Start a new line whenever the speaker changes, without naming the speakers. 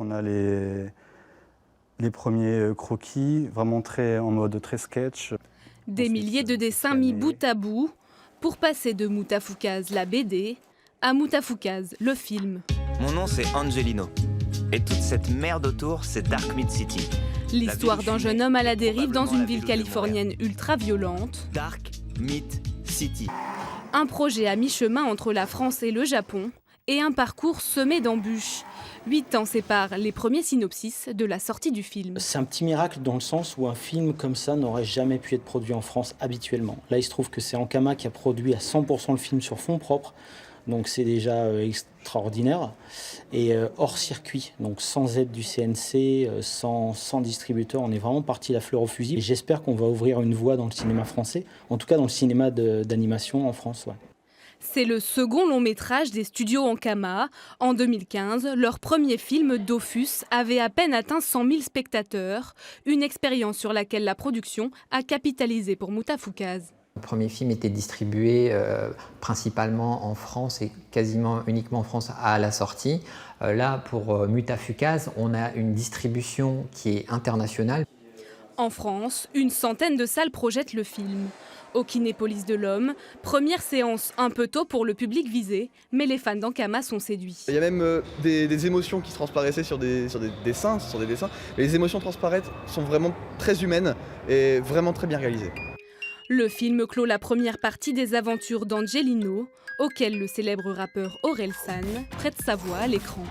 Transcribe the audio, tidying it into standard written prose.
on a les premiers croquis, vraiment en mode très sketch.
Des milliers de dessins mis bout à bout pour passer de Moutafoukaz, la BD, à Moutafoukaz, le film.
Mon nom c'est Angelino. Et toute cette merde autour, c'est Dark Mid City.
L'histoire d'un jeune homme à la dérive dans une ville californienne ultra-violente.
Dark Mid City.
Un projet à mi-chemin entre la France et le Japon et un parcours semé d'embûches. 8 ans séparent les premiers synopsis de la sortie du film.
C'est un petit miracle dans le sens où un film comme ça n'aurait jamais pu être produit en France habituellement. Là, il se trouve que c'est Ankama qui a produit à 100% le film sur fonds propres. Donc c'est déjà extraordinaire. Et hors circuit, donc sans aide du CNC, sans distributeur, on est vraiment parti la fleur au fusil. Et j'espère qu'on va ouvrir une voie dans le cinéma français, en tout cas dans le cinéma d'animation en France. Ouais.
C'est le second long métrage des studios Ankama. En 2015, leur premier film, Dofus, avait à peine atteint 100 000 spectateurs. Une expérience sur laquelle la production a capitalisé pour Moutafoukaz.
Le premier film était distribué principalement en France et quasiment uniquement en France à la sortie. Là, pour Moutafoukaz, on a une distribution qui est internationale.
En France, une centaine de salles projettent le film. Au Kinépolis de l'Homme, première séance un peu tôt pour le public visé, mais les fans d'Ankama sont séduits.
Il y a même des émotions qui transparaissaient sur des dessins, mais les émotions transparaissent sont vraiment très humaines et vraiment très bien réalisées.
Le film clôt la première partie des aventures d'Angelino, auquel le célèbre rappeur Orelsan prête sa voix à l'écran.